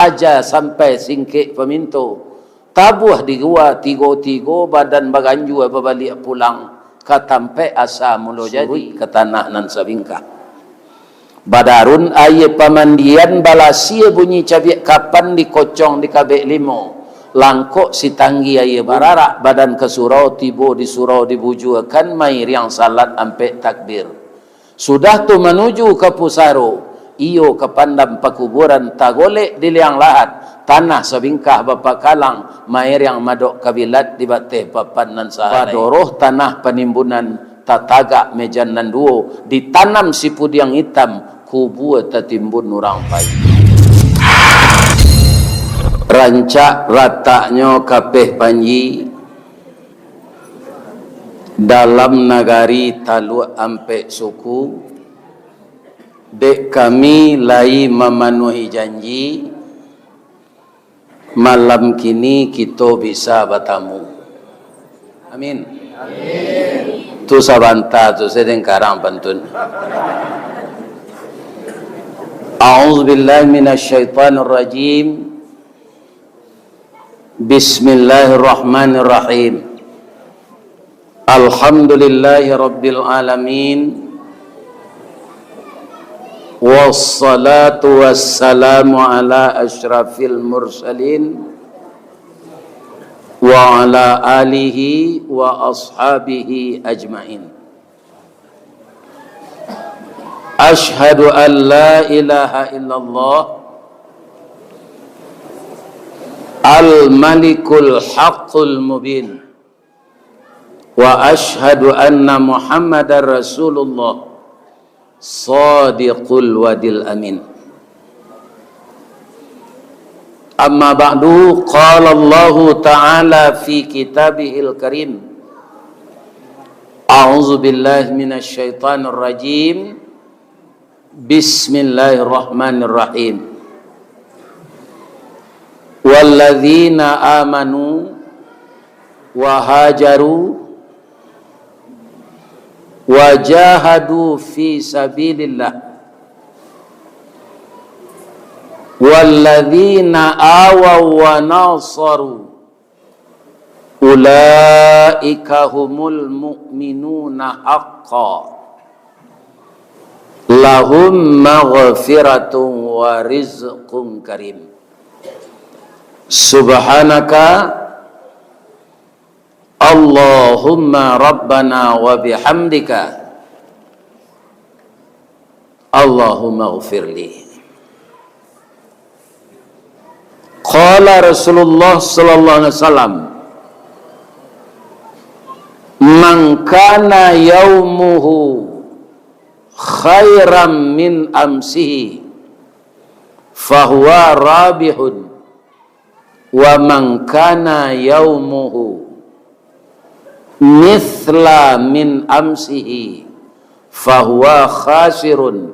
aja sampai singkik pemintu tabuh di gua tigo badan baganju balik pulang katampe asa mulo jadi ke tanah nan sabingkah badarun aye pamandian balasia bunyi cabiak kapan dikocong di kabek limo langkok si tanggi aye barara badan ke surau tibo di surau dibujuakan mair yang salat ampe takbir sudah tu menuju ke pusaro iyo kepandam pakuburan tagolek di liang lahat tanah sabingkah bapa kalang mair yang madok kabilat di bateh papan nan sahanai badoroh tanah penimbunan tataga mejan nan duo ditanam sipud yang hitam kubu tatimbun nurang pai rancak rataknya kapeh panji dalam nagari talu ampe suku dek kami lai memenuhi janji malam kini kita bisa bertamu. Amin. Amin. Tu sabanta tu sedang karang pantun. A'udzubillahi minasyaitonir rajim. Bismillahirrahmanirrahim. Alhamdulillahi rabbil alamin. Wassalatu wassalamu ala asyrafil mursalin wa ala alihi wa ashabihi ajmain. Ashhadu an la ilaha illallah al-malikul haqqul mubin wa ashhadu anna muhammadar rasulullah Sadiqul wadil amin. Amma ba'du, qala Allah ta'ala fi kitabihil karim. A'udzu billahi minasy syaithanir rajim. Bismillahirrahmanirrahim. Walladzina amanu wa hajaru wajahadu fi sabilillah walladzina awaw wa nasaru ulaika humul mu'minuna haqqan lahum maghfiratun wa rizqun karim. Subhanaka Allahumma rabbana wa bihamdika Allahumma ghfirli. Qala Rasulullah sallallahu alaihi wasallam man kana yaumuhu khairan min amsihi fahuwa rabihun wa man kana yaumuhu mithla min amsihi fahuwa khasirun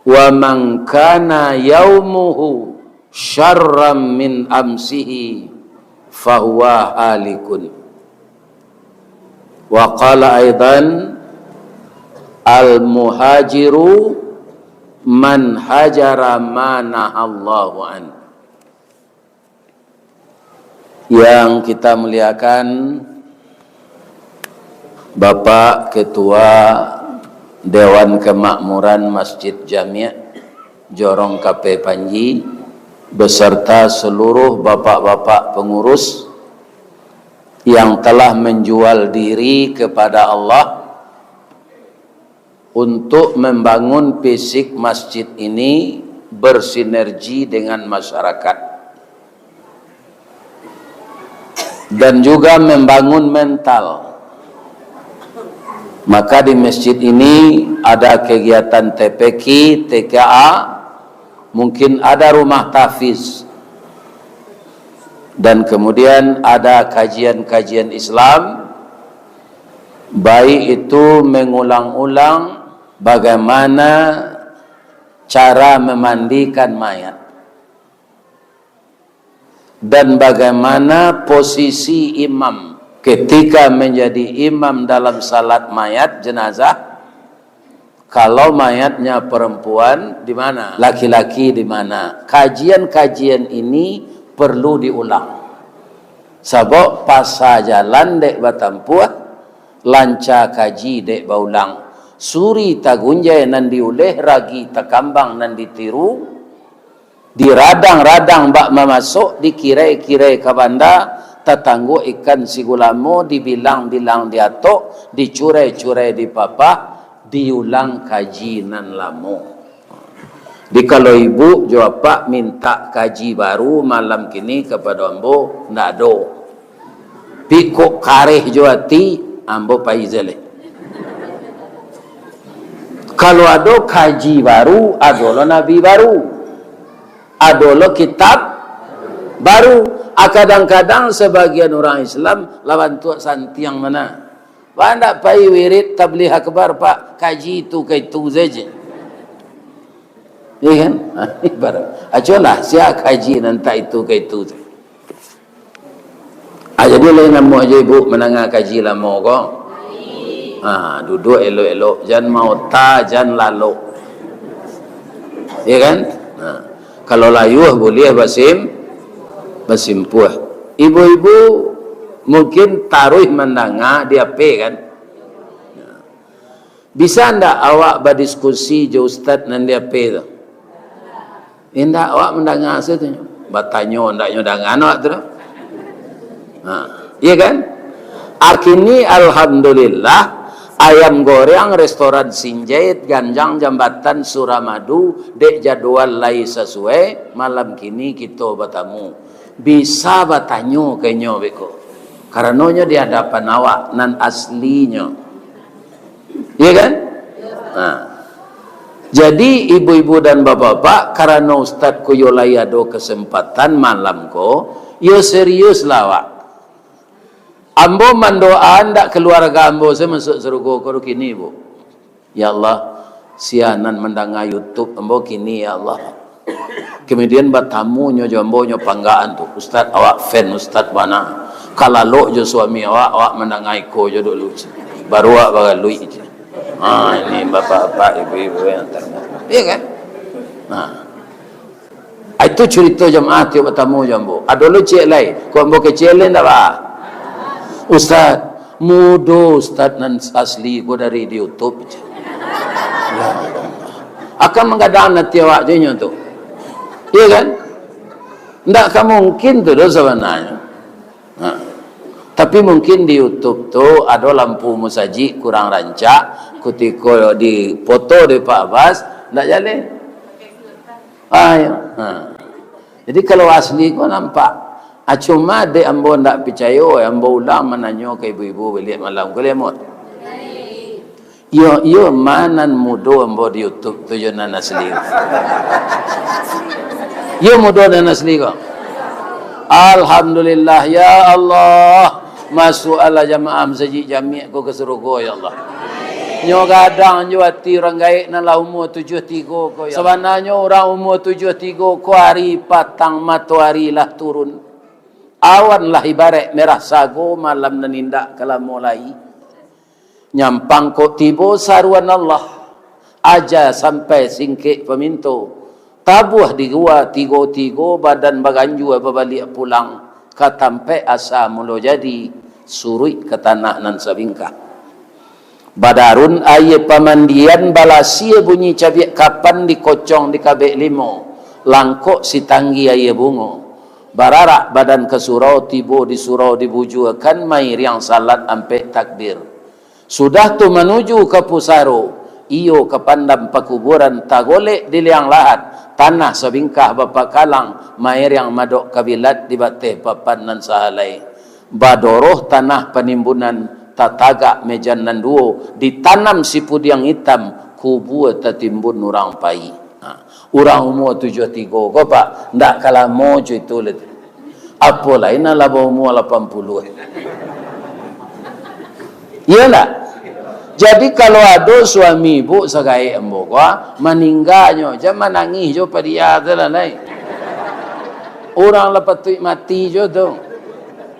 wa man kana yaumuhu syarram min amsihi fahuwa halikun. Wa qala aidan al muhajiru man hajara ma nahallahu an. Yang kita muliakan Bapak Ketua Dewan Kemakmuran Masjid Jami' Jorong KP Panji beserta seluruh bapak-bapak pengurus yang telah menjual diri kepada Allah untuk membangun fisik masjid ini bersinergi dengan masyarakat dan juga membangun mental. Maka di masjid ini ada kegiatan TPQ, TKA, mungkin ada rumah tahfiz, dan kemudian ada kajian-kajian Islam, baik itu mengulang-ulang bagaimana cara memandikan mayat dan bagaimana posisi imam ketika menjadi imam dalam salat mayat jenazah, Kalau mayatnya perempuan di mana? Laki-laki di mana? Kajian-kajian ini perlu diulang. Sebab pasal jalan dek batampuah, lanca kaji dek baulang. Suri tagunjai nan diuleh, ragi takambang nan ditiru, diradang-radang bak memasuk, dikirai-kirai ke banda, tetanggu ikan sigulamo, dibilang-bilang diatok, dicurai-curai di papah, diulang kaji nan lamo. Di kalau ibu jawab pak minta kaji baru malam kini kepada ambo ndak do. Pikuk kareh jawati ambo paizele. Kalau ada kaji baru, ada nabi baru, ada kitab baru. Kadang-kadang sebagian orang Islam lawan tuak santiang mana. Bandak pai wirid tabligh akbar pak, kaji itu ke itu saja. Iya kan? Ibarat. Ajolah siap kaji nanti itu ke itu. Jadi lain nama aja ibu menangah kaji lama kok. Duduk elok-elok, jangan mau jangan lalu. Iya kan? Kalau layuh boleh basimpuh. Ibu-ibu mungkin taruh mendengar dia kan. Bisa ndak awak berdiskusi jo ustaz nan dia tu? Indak awak mendengar situ. Batanyo ndak nyodangan awak tu. Iya kan? Akhirnya alhamdulillah ayam goreng restoran Sinjait Ganjang Jambatan Suramadu dek jadwal lai sesuai malam kini kita bertamu. Bisa batanyo kenyo beko. Karenanya di hadapan awak nan aslinya. Iya kan? Jadi ibu-ibu dan bapak-bapak, karena Ustaz kuyolai ada kesempatan malam ko, yo serius lah awak. Ambo mandoa ndak keluarga ambo saya masuk surga ko kini bu. Ya Allah, sianan mendengar YouTube ambo kini ya Allah. Kemudian bertamunya jambo nyo panggaan tu. Ustaz awak fan Ustaz mana? Kalau lo jo suami awak mendangai ko jo dulu. Baru awak bagalui je. Ini bapak-bapak ibu-ibu yang terhormat. Iya kan? Itu cerita jemaah tiap bertamu jambo. Ada lo cek lai. Kau ambo kecil ndak ba? Ustaz, mudo Ustaz nan asli ko dari di YouTube je. Ya Allah. Akan menggadang nanti awak je tu. Iya kan? Ndak kan mungkin tu dah sebenarnya. Tapi mungkin di YouTube tu ada lampu musaji kurang rancak, ketika di foto di Pak Abbas ndak jalan. Ya. Jadi kalau asli kau nampak. Cuma de ambo ndak percaya, ambo ulang menanyo ke ibu-ibu balik malam ke lemot. Yo manan mudo ambo di YouTube tu yo nan asli. Yo mudo nan asli kok. Alhamdulillah ya Allah. Masuk ala jamaah masjid jami' ko ke surga ya Allah. Nyo gadang nyo ati orang gaik nan lah umur 73 ko ya. Sebenarnya orang umur 73 ko hari patang matahari lah turun. Awan lah ibarat merah sago malam nanindak kalau mulai. Nyampang kok tiba saruan Allah. Aja sampai singkik peminto. Tabuh di gua tigo badan baganju apa balik pulang. Katampe asa mulo jadi surui ke tanah nan sabingka. Badarun aye pamandian balasia bunyi cabiak kapan dikocong di kabek limo. Langkok si tanggi aye bungo. Bararak badan ke surau tibo di surau dibujuakan mair yang salat ampe takbir. Sudah tu menuju ke pusaro. Iyo ke pandam pakuburan tagolek di liang lahat. Tanah sebingkah bapa kalang. Mair yang madok kabilat di bateh papan nan sahalai. Badoroh tanah penimbunan tatagak mejan nan duo. Ditanam sipud yang hitam. Kubur tertimbun orang pai. Orang umur 73 kau pak ndak kalah mojo itu let. Apa lain lah umur 80. Iyalah. Jadi kalau ada suami ibu segai embo gua meninggalnya jangan nangis jo pada dia adalah lain. Orang lepas tu mati jo tu.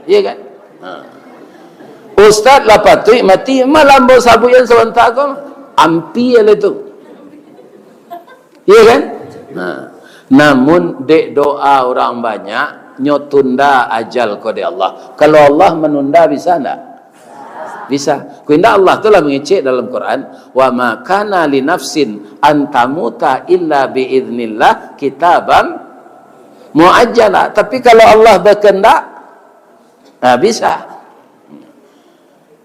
Iya kan? Ustaz lepas tu mati malam bo sabu yang sebentar kau ampi le tu. Iya kan? Nah, namun dek doa orang banyak nyotunda ajal kode Allah. Kalau Allah menunda bisa enggak? Bisa. Kuinda Allah telah mengecek dalam Quran, wa ma kana li nafsin an tamuta illa bi idznillah kitaban muajjala. Tapi kalau Allah berkehendak, nah bisa.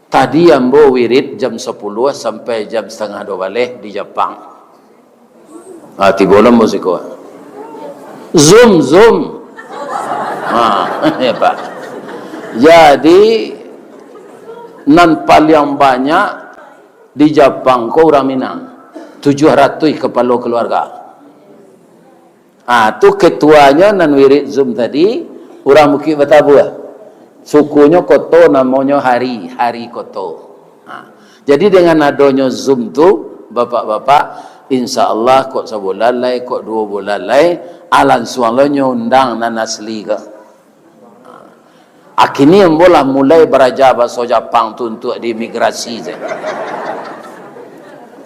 Tadi ambo wirid jam 10 sampai jam setengah 2 balik di Jepang. Tibolam musiko. Zoom. Ya Pak. Jadi nan paling banyak di Jepang ko orang Minang. 700 kepala keluarga. Tu ketuanya nan wirid Zoom tadi orang Bukit Batabu. Sukunya Koto, namanya Hari Koto. Jadi dengan adanya Zoom tu, bapak-bapak, insya Allah kok sebulan, kok 2 bulan, alan sualanya undang nan asli ke. Akhirnya bola mulai beraja bahasa Jepang tu untuk diimigrasi.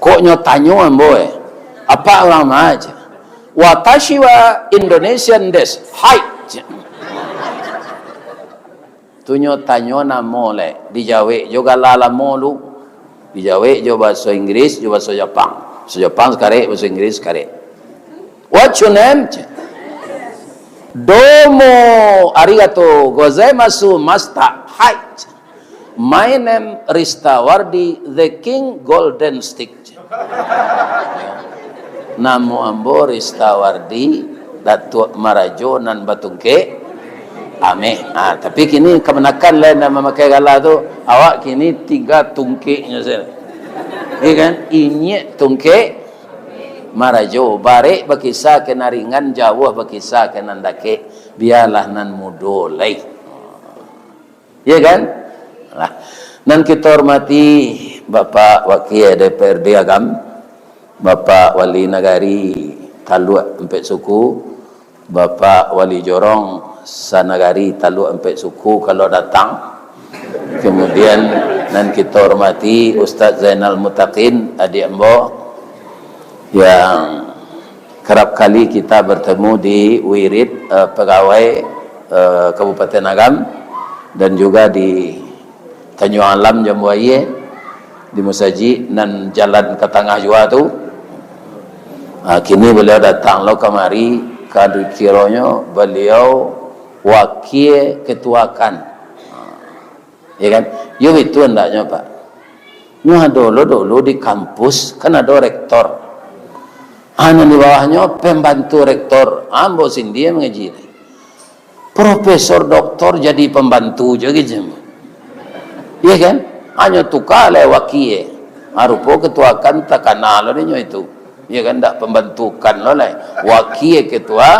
Kok nyotanyo ambo apa orang aja. Watashi wa Indonesian des. Hai. Tunyo tanyo na mole di Jawa juga lala molu di Jawa jo bahasa Inggris jo bahasa Jepang. Bahasa Jepang sekare, bahasa Inggris sekare. What's your name? Domo arigato gozaimasu master. Hai. My name Ristawardi the King Golden Stick. Namo ambo Ristawardi Datuk Marajo nan Batungke. Ameh. Tapi kini kemenakan lain nama memakai gala tu, awak kini 3 tungkeknya saja. Iya kan? Inyek tungkek Marajo. Barek berkisah kena ringan, jauh berkisah kena dake. Biarlah nan mudolai. Iya kan? Nan kita hormati Bapak Wakil DPRD Agam, Bapak Wali Nagari Taluk Empek Suku, Bapak Wali Jorong Sanagari Taluk Empek Suku kalau datang. Kemudian nan kita hormati Ustaz Zainal Mutaqin, adik ambo yang kerap kali kita bertemu di wirid pegawai Kabupaten Agam dan juga di Tanjung Alam Jambuaya di Musaji nan jalan ke tengah jua tu. Kini beliau datang lo kemari kadu kironya beliau wakil ketuakan. Ya kan? Yo itu hendaknya Pak. Nyo dulu di kampus kan ada rektor. Di bawahnya pembantu rektor. Ambo sendiri mengaji. Profesor doktor jadi pembantu juga gitu. Iya kan? Hanya tukar le wakil. Arupo ketuakan tak kenal lo itu. Ya kan tak pembantukan lo le. Wakil ketua.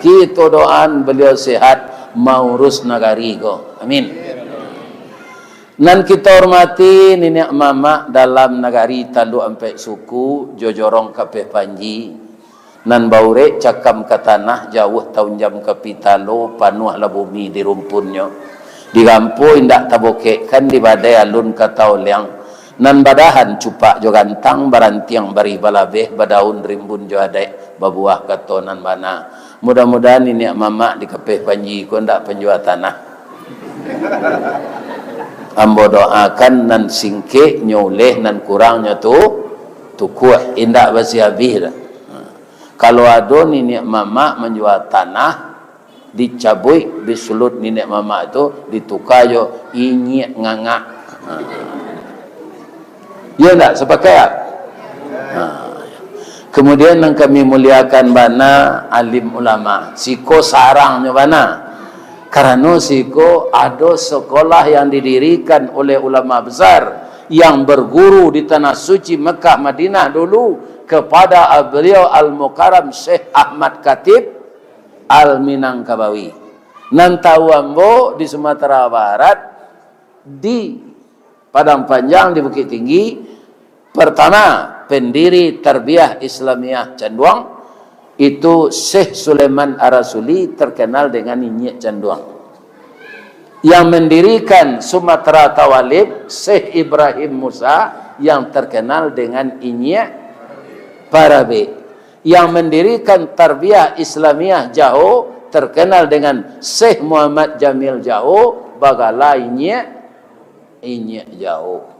Kita doaan beliau sehat mau urus nagari ko. Amin. Nan kita hormati nenek mama dalam nagari Taluk Empek Suku Jojorong Kapeh Panji. Nan baure cakam ke tanah jauh tahun jam ke pitalo panuh la bumi di rumpunnya. Di rampu indak tabokek kan di badai alun ke tauliang. Nan badahan cupak jo gantang barantiang bari balabeh badaun rimbun jo adek babuah katonan bana. Mudah-mudahan ini mama di Kapeh Panji ko ndak penjual tanah. Ambo doakan nan singke nyoleh nan kurangnya tu kuat indak basi habis. Kalau ada nenek mama menjual tanah dicabui disulut nenek mama itu ditukar yo inyek ngangak. Ya enggak sepakat? Kemudian yang kami muliakan bana alim ulama. Siko sarangnya bana. Karena siko ada sekolah yang didirikan oleh ulama besar yang berguru di tanah suci Mekah Madinah dulu kepada beliau Al-Mukarram Syekh Ahmad Khatib Al-Minangkabawi. Nantawambo di Sumatera Barat, di Padang Panjang, di Bukit Tinggi. Pertama pendiri Tarbiyah Islamiyah Canduang itu Syekh Sulaiman Arasuli, terkenal dengan Inyek Canduang. Yang mendirikan Sumatera Tawalib Syekh Ibrahim Musa, yang terkenal dengan Inyek Parabe yang mendirikan tarbiyah Islamiyah Johor terkenal dengan Syekh Muhammad Jamil Johor bagala inyek Johor.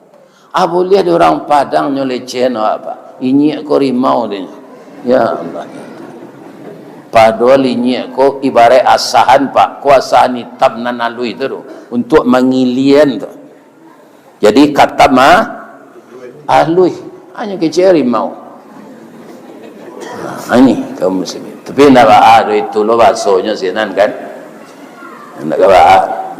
Boleh ada orang Padang nyolecen apa? Inyek ko rimau dia. Ya Allah. Padahal inyek ko ibarat asahan pak, kuasaan hitam nanalui tu untuk mengilian tu. Jadi kata mah alui hanya kecil rimau. Ini kaum muslimin. Tapi nak ada itu lo bahasanya sinan kan? Nak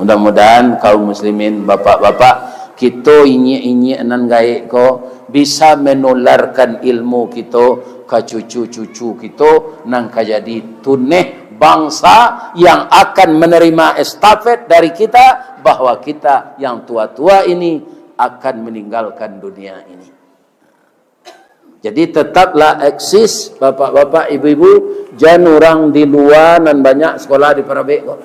mudah-mudahan kaum muslimin bapak-bapak kita inyek-inyek nan gaik ko bisa menularkan ilmu kita ke cucu-cucu kita nang jadi tuneh bangsa yang akan menerima estafet dari kita bahwa kita yang tua-tua ini akan meninggalkan dunia ini. Jadi tetaplah eksis bapak-bapak, ibu-ibu, jangan orang di luar dan banyak sekolah di Parabek kok.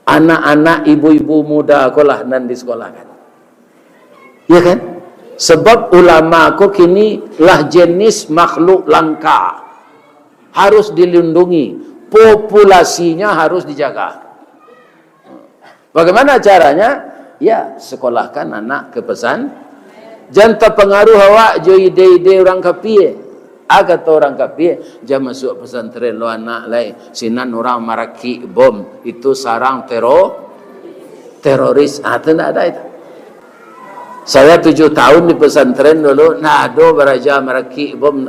Anak-anak ibu-ibu muda aku lah nan di sekolah kan. Ya kan? Sebab ulama aku kini lah jenis makhluk langka. Harus dilindungi. Populasinya harus dijaga. Bagaimana caranya? Ya, sekolahkan anak ke pesan. Jangan terpengaruh awak jo ide-ide orang kafir. Agak orang kafir jangan masuk pesantren lo anak lain sinan orang maraki bom itu sarang teroris. Itu tidak ada itu. Saya 7 tahun di pesantren dulu nado beraja maraki bom.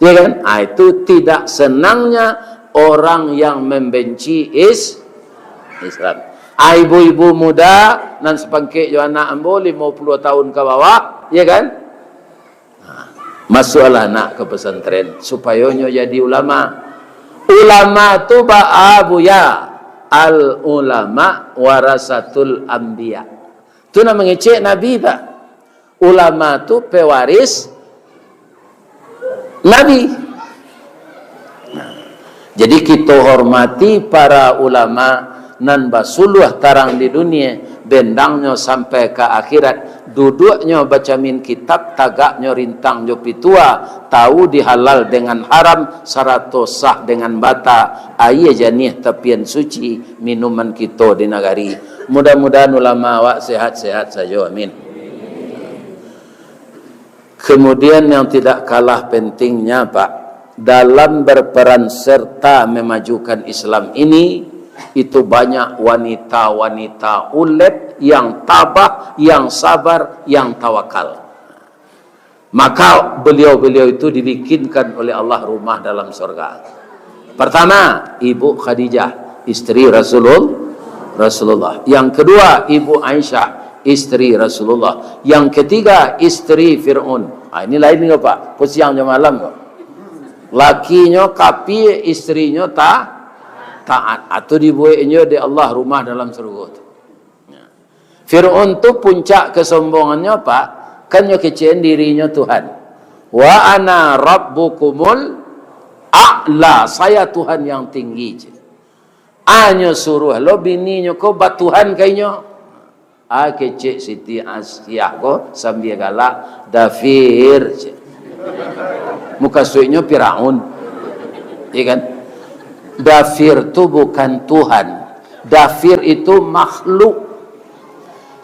Ya kan? Itu tidak senangnya orang yang membenci Islam. Ibu-ibu muda dan sepangkik jo anak ambo 50 tahun ke bawah, ya kan? Masuklah anak ke pesantren supaya nyo jadi ulama. Ulama tu ba'abuya al ulama warasatul anbiya. Tu nak mengecek Nabi tak? Ulama tu pewaris Nabi. Jadi kita hormati para ulama nan basuluh tarang di dunia, bendangnya sampai ke akhirat, duduknya baca min kitab, tagaknya rintang jo pitua, tahu dihalal dengan haram, sarato sah dengan bata, ayah janih tepian suci minuman kita di negari. Mudah-mudahan ulama awak sehat-sehat saja, amin. Kemudian yang tidak kalah pentingnya Pak, dalam berperan serta memajukan Islam ini, itu banyak wanita-wanita ulet yang tabah, yang sabar, yang tawakal. Maka beliau-beliau itu dibikinkan oleh Allah rumah dalam surga. Pertama, Ibu Khadijah, istri Rasulullah. Yang kedua, Ibu Aisyah, istri Rasulullah. Yang ketiga, istri Fir'aun. Ini lain ni Pak, kau siang jam malam kok. Lakinya kapi, istrinya taat atau dibuatnya di Allah rumah dalam surga tu. Fir'aun tu puncak kesombongannya Pak, kan nyo kecen dirinya Tuhan. Wa ana rabbukumul a'la, saya Tuhan yang tinggi je. Anyo suruh lo bininya ko batuhan kainyo. Kecek Siti Asyah ko sambil galak dafir je. Muka suiknya Firaun. Iya kan? Dafir itu bukan Tuhan. Dafir itu makhluk.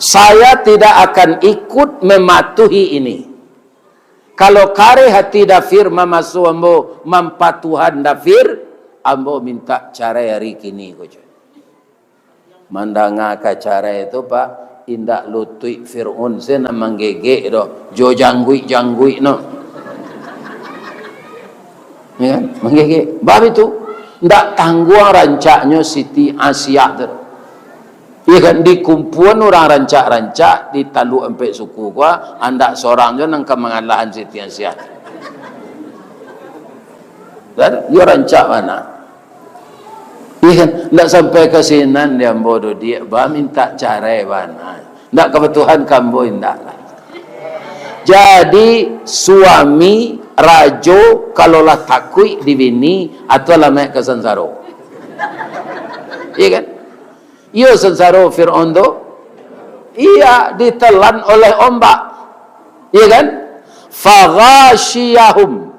Saya tidak akan ikut mematuhi ini. Kalau kare hati dafir mamasu ambo mampatuhan dafir, ambo minta cara hari kini kojo. Mandanga ka cara itu Pak, indak lutui Fir'aun sena manggege do, jo janggui no. Ya kan? Manggege. Bab itu ndak tangguang rancaknya Siti Asyah tu. Ya kan, dikumpuan orang rancak-rancak di talu empek suku gua, andak seorang je nang kemangalahan Siti Asyah. Dan dia rancak mana? Ya kan, ndak sampai ke sinan dia bodoh dia, bah minta cara mana? Ndak kebetulan kambo ndak lah. Jadi suami rajo kalaulah takui di bini atau lama ke sensaro. Iya kan? Iya sensaro Fir'aun tu. Iya ditelan oleh ombak. Iya kan? faghashiyahum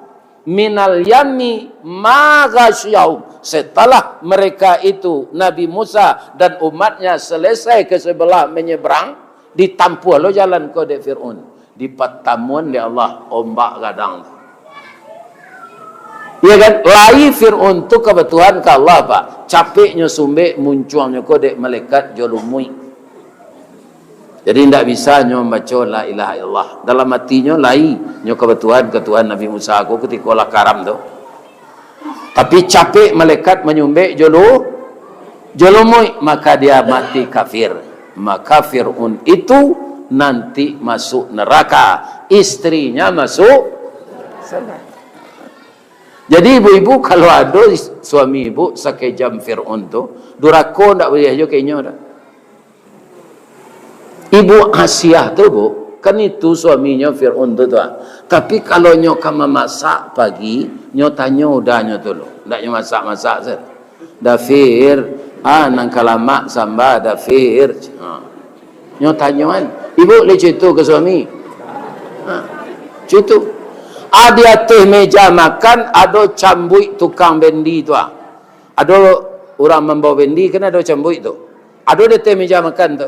minal yammi ma ghashiyahum. Setelah mereka itu, Nabi Musa dan umatnya selesai ke sebelah menyeberang, ditampuh lo jalan kode Fir'aun, dipatamun di Allah ombak gadang. Ya kan, lai Fir'aun tu kebetulan ke Allah pak, capeknya sumbe munculnya kode malaikat jolumui. Jadi tidak bisa nyo baca la ilaha illallah. Dalam hatinya lai nyo kebetulan Nabi Musa aku ketika olah karam tu. Tapi capek malaikat menyumbe jolumui, maka dia mati kafir. Maka Fir'aun itu nanti masuk neraka, istrinya masuk surga. Jadi ibu-ibu kalau ada suami ibu sekejam Fir'aun tu, durako ndak boleh aja kayaknya dah. Ibu Asia tu bu, kan itu suaminya Fir'aun tu tu. Tapi kalau nyo kama masak pagi, nyo tanya udah nyo tu lo, ndak nyo masak-masak set. Dafir, nang kalamak samba dafir. Nyo tanya kan, ibu le cerita ke suami. Cerita. Di atas meja makan ada cambuk tukang bendi tu. Ada orang membawa bendi kan ada cambuk tu. Ada di atas meja makan tu.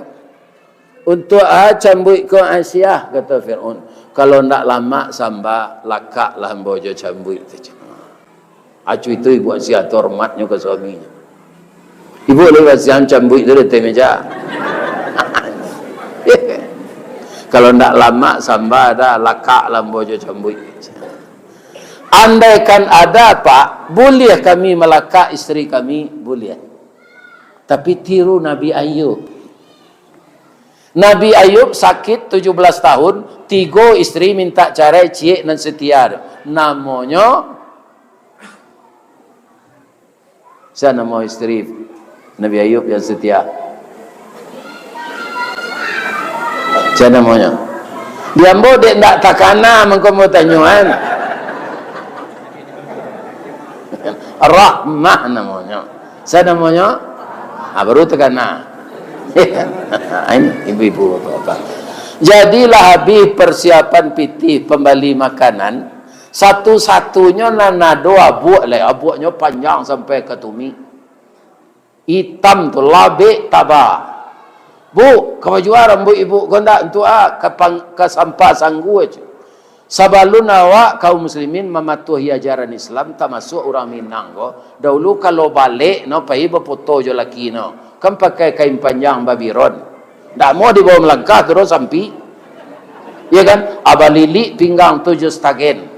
Untuk cambuk ke Asia kata Fir'aun. Kalau ndak lama samba lakak lah membawa cambuk tu. Acu itu ibu Asia hormatnya ke suaminya. Ibu lewat siang cambuk tu di atas meja. Kalau ndak lama samba ada lakak lah membawa cambuk. Andaikan ada pak, boleh kami melakak isteri kami, boleh. Tapi tiru Nabi Ayub. Nabi Ayub sakit 17 tahun, 3 isteri minta cerai, cik dan setia. Namanya, siapa nama isteri Nabi Ayub yang setia? Siapa namanya? Dia bodek tak takana mengkomo tanyuan. Rahmah namanya. Saya namanya baru terkena. Ini ibu-ibu bapak. Jadilah habis persiapan pitih pembali makanan. Satu-satunya nanado abuk le, abuknya panjang sampai ke tumi. Hitam tu labik tabah. Bu, kemajuan rambut ibu kondak untuk ke sampah sanggu aja. Sabalun awak kaum muslimin mematuhi ajaran Islam, termasuk orang Minang ko. Dahulu kalau balik no pai berfoto je laki no. Kan pakai kain panjang babiron. Ndak mau dibawa melangkah terus sampai. Ya kan? Abalili pinggang 7 stagen.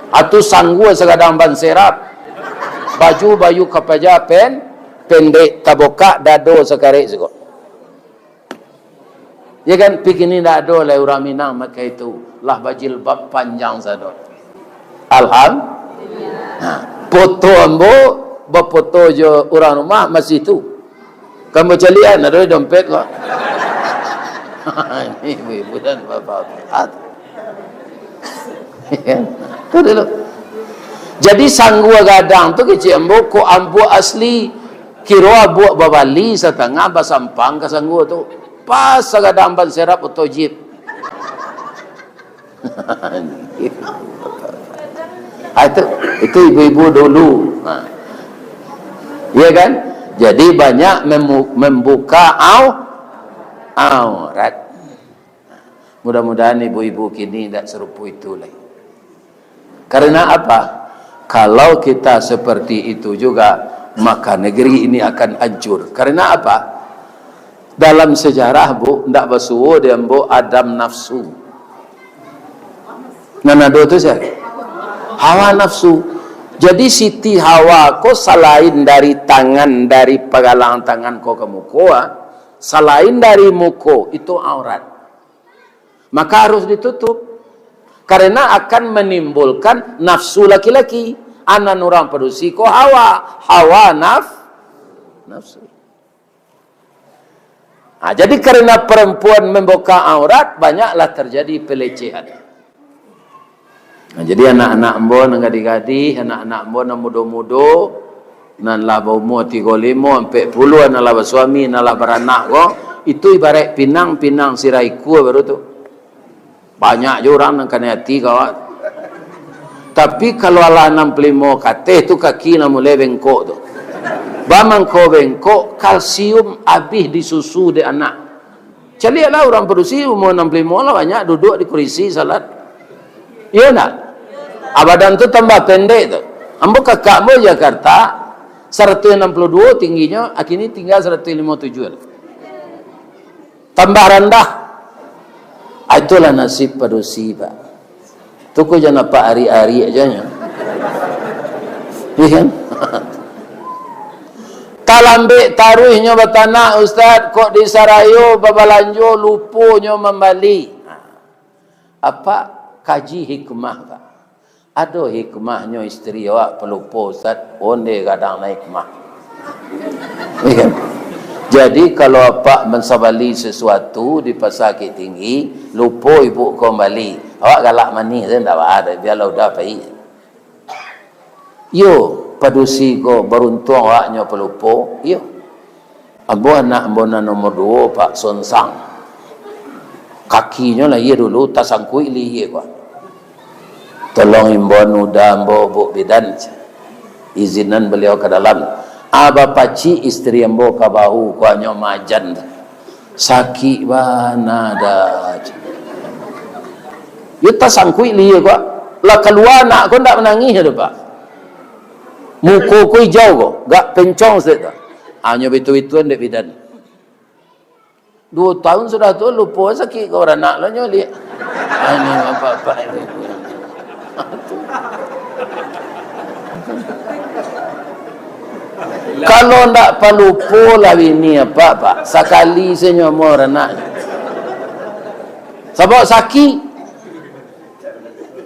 Atu sanggu segadang ban serap. Baju kepaja pendek taboka dado sekarek sego. Ya kan? Pikini ndak ada lah orang Minang maka itu. Lah bajilbab panjang sadot. Alhamdulillah. Foto ambo, berfoto je orang rumah masih tu. Kamu calian ada dompet kok. Ini ibu dan bapak. Tu dulu. Jadi sanggu gadang tu kecil ambo ko ambo asli kira abu babali setengah basampang ke sanggu tu. Pas gadang ban serap atau jeep. Itu ibu-ibu dulu. Iya kan? Jadi banyak membuka aurat. Mudah-mudahan ibu-ibu kini tidak serupa itu lagi. Karena apa? Kalau kita seperti itu juga, maka negeri ini akan hancur. Karena apa? Dalam sejarah bu, tidak bersuwo dia bu Adam nafsu. Nanado itu siapa? Hawa nafsu. Jadi Siti Hawa ko selain dari tangan, dari pegangan tangan ko ke muko, selain dari muko itu aurat. Maka harus ditutup. Karena akan menimbulkan nafsu laki-laki. Anak orang produksi ko hawa nafsu. Jadi karena perempuan membuka aurat, banyaklah terjadi pelecehan. Jadi anak-anak mbon nang gadi-gadi, anak-anak mbon nang mudo-mudo, nan lah umur 35 sampai 40 nan lah bersuami, nan lah beranak ko, itu ibarat pinang-pinang siraiku baru tu. Banyak je orang nak kena hati kawan. Tapi kalau Allah 65 kata tu kaki nak mulai bengkok tu. Bamang kau bengkok, kalsium habis di susu di anak. Calilah orang produksi umur 65 lah banyak duduk di kursi salat. Ya nak? Badan tu tambah pendek tu. Ambo kakak mo Jakarta 162 tingginya, akhirnya tinggal 157. Tambah rendah. Itulah nasib padusi Pak. Tu ko jangan nampak hari-hari aja nya. Iya kan? Talambik taruhnya bertanah Ustaz, kok di Sarayo babalanjo lupunya membali. Apa kaji hikmah Pak? Ada hikmahnya isteri awak pelupa Ustaz, onde kadang naik hikmah. Iya kan? Jadi kalau apa mensabali sesuatu di pasakit tinggi, lupa ibu kembali. Awak galak mani saya tak ada, biarlah udah baik. Yo, padusi ko beruntung awaknya pelupa. Yo. Ambo anak ambona nomor 2 Pak Sonsang. Kakinya lah ia dulu tak sangkui liye ko. Tolong imbon udah ambo bu bidan. Izinan beliau ke dalam. Aba paci istri ambo ka bahu ko anyo majan. Sakit bana dah. Yo tak sangkui liye ko. Lah keluar nak ko ndak menangis dah Pak. Muka ko hijau ko, gak pencong set. Hanya betul-betul ndek bidan. 2 tahun sudah tu lupa sakit kau orang nak lah nyoli. Ini apa-apa ini. Kalau ndak palupo lah ini apa Pak. Sekali saya nyomor anaknya. Sebab sakit.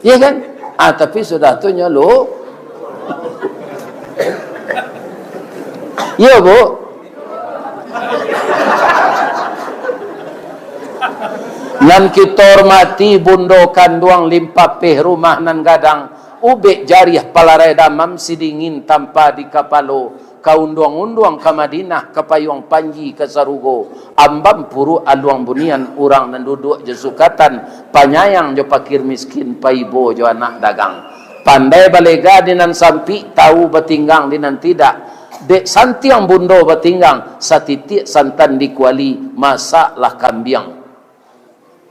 Ya kan? Tapi sudah tu nyolo. Ya Bu. Nan kita hormati bundo kanduang limpapeh rumah nan gadang ubek jariah palarai damam sidingin tanpa di kapalo kaunduang-unduang ke Madinah ke payung panji ke Sarugo ambam puru aluang bunian urang nan duduk je sukatan panyayang jo pakir miskin paibo jo anak dagang pandai balega dinan sampi tahu betinggang dinan tidak dek santiang bundo betinggang satitik santan dikuali masaklah kambiang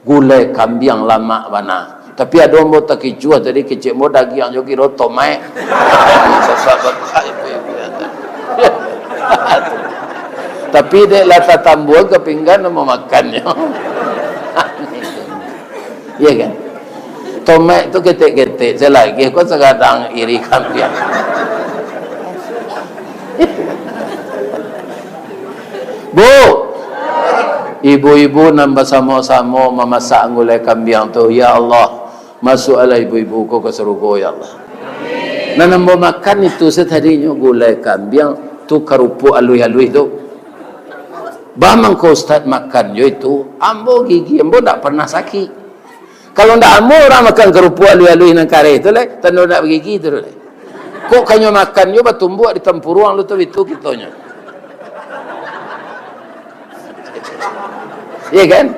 gulai kambiang lama bana. Tapi ada orang tak kicua tadi kecik mo daging joki roto mai. Tapi dek lata tambuan ke pinggan mau makannya. Iya kan? Tomat tu ketek-ketek selagi kau sekadang iri kambiang. Bu, ibu-ibu nambah sama-sama memasak gulai kambiang tu. Ya Allah, masuklah ibu-ibu ko ke surga ya Allah. Nah nambah makan itu setadinya gulai kambiang tu kerupuk alui-alui tu. Bamang ko Ustaz makan yo itu, ambo gigi ambo tak pernah sakit. Kalau ndak ambo orang makan kerupuk alui-alui nang kare itu le, tanda ndak gigi tu le. Kok kanyo makan yo batumbuak di tempuruang lu tu itu kitonya. Ya kan?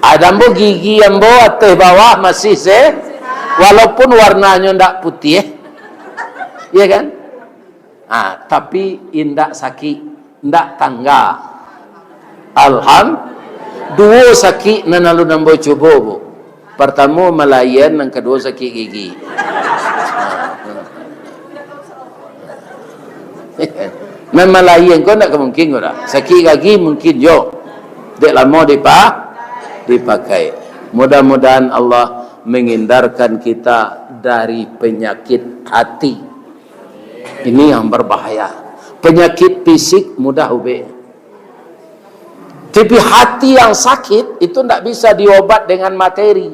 Ada ambo gigi ambo atas bawah masih walaupun warnanya ndak putih. Ya kan? Tapi indak sakit, ndak tangga. Dua sakit nan lalu nambo coba bu. Pertama melayan, yang kedua sakit gigi. Memang lain kau nak mungkin kau tak sakit gigi mungkin yo dek lama dipakai. Mudah-mudahan Allah menghindarkan kita dari penyakit hati ini yang berbahaya. Penyakit fisik mudah ubek, tapi hati yang sakit itu tidak bisa diobat dengan materi.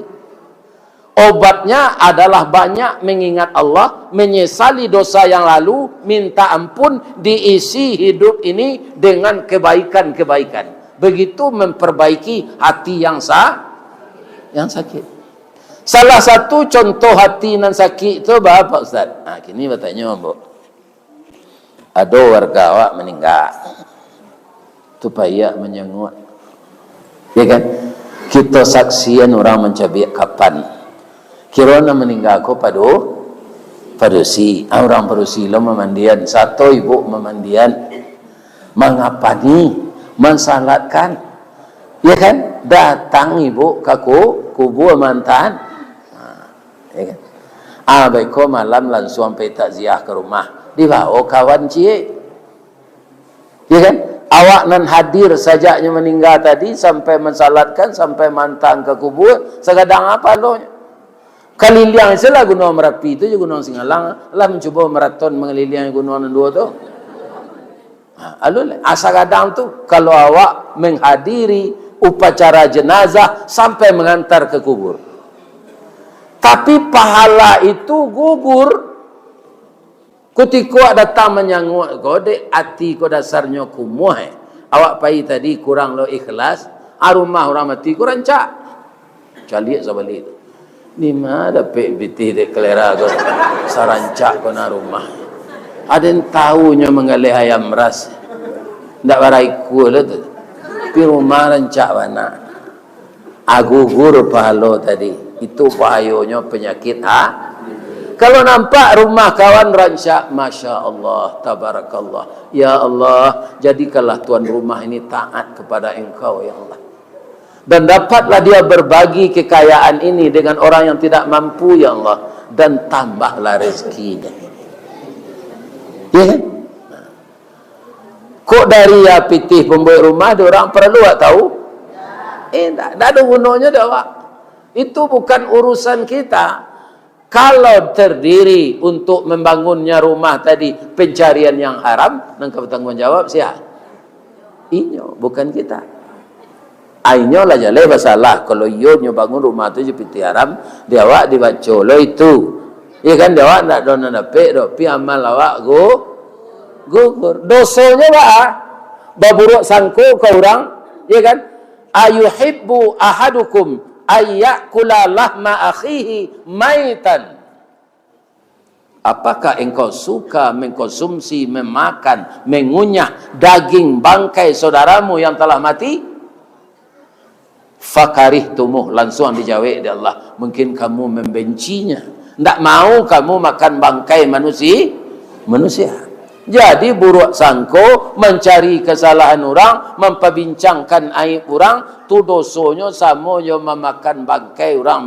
Obatnya adalah banyak mengingat Allah, menyesali dosa yang lalu, minta ampun, diisi hidup ini dengan kebaikan-kebaikan. Begitu memperbaiki hati yang sakit. Salah satu contoh hati yang sakit itu apa Ustaz? Kini bertanya Bu. Ada warga awak meninggal. Itu payah menyengut. Ya kan? Kita saksian orang mencabik kapan. Kirana meninggal ko padusi. Orang padusi lo memandian. Satu ibu memandian. Mengapani. Mensalatkan. Ya kan? Datang ibu ke kubur mantan. Ya kan? Baik ko malam langsung sampai takziah ke rumah. Dibawa kawan cie. Ya kan? Awak nan hadir sajaknya meninggal tadi sampai mensalatkan, sampai mantang ke kubur, segadang apa lo? Keliliang itulah Gunung Merapi itu juga Gunung Singalang. Lah mencoba maraton mengelilingi gunung dua tu. Alul asagadang tu kalau awak menghadiri upacara jenazah sampai mengantar ke kubur. Tapi pahala itu gugur. Ketika datang menyanggut kode hati ko dasarnya kumuh. Awak pai tadi kurang lo ikhlas, arumah orang mati kurang cak. Caliak sabalik tu. Ni mana dapat biti dek kelera ko sarancak ko na rumah. Ada yang tahunya mengalih ayam ras. Ndak barai ku lo tu. Pi rumah rancak mana. Agugur pahala tadi. Itu bahayanya penyakit Kalau nampak rumah kawan rancak, Masya Allah, Tabarakallah. Ya Allah, jadikanlah tuan rumah ini taat kepada Engkau, Ya Allah. Dan dapatlah dia berbagi kekayaan ini dengan orang yang tidak mampu, Ya Allah. Dan tambahlah rezekinya. Ya kan? Kok dari ya pitih pembuat rumah, dia orang perlu tahu? Tak ada gunanya dah, Pak. Itu bukan urusan kita. Kalau terdiri untuk membangunnya rumah tadi pencarian yang haram, nang bertanggungjawab siapa? Inyo, bukan kita. Inyo lah jale masalah. Kalau iyo nyo bangun rumah tu je piti haram, dia awak dibaca lo itu. Ya kan dia awak nak dona napek do pi amal awak gugur. Dosanya ba baburuk sangko ke orang, ya kan? Ayuhibbu ahadukum ayyakula lahma akhihi maitan. Apakah engkau suka mengkonsumsi, memakan, mengunyah daging bangkai saudaramu yang telah mati? Fakarihtumuh, langsung dijawab oleh Allah. Mungkin kamu membencinya. Tidak mau kamu makan bangkai manusia. Jadi buruk sangko, mencari kesalahan orang, memperbincangkan aib orang, tu dosonya sama yo memakan bangkai orang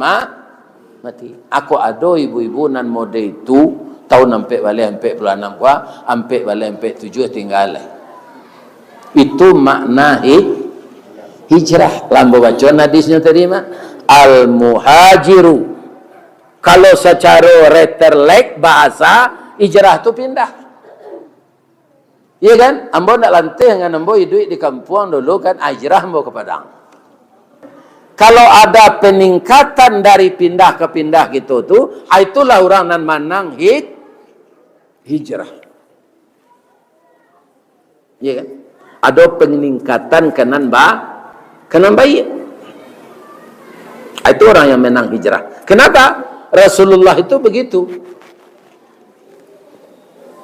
mati. Aku ada ibu-ibu nan mode itu tahun sampai balik 46 gua, sampai balik 47 tinggal. Itu makna hijrah. Lambo baca hadisnya tadi mah al-muhajiru. Kalau secara reterlek bahasa hijrah tu pindah. Iya kan? Ambo nak lantai dengan ambo hidup di kampung dulu kan, hijrah ambo ke Padang. Kalau ada peningkatan dari pindah ke pindah gitu tuh, itulah orang nan manang hijrah. Iya kan? Ada peningkatan kanan baik. Itu orang yang menang hijrah. Kenapa? Rasulullah itu begitu.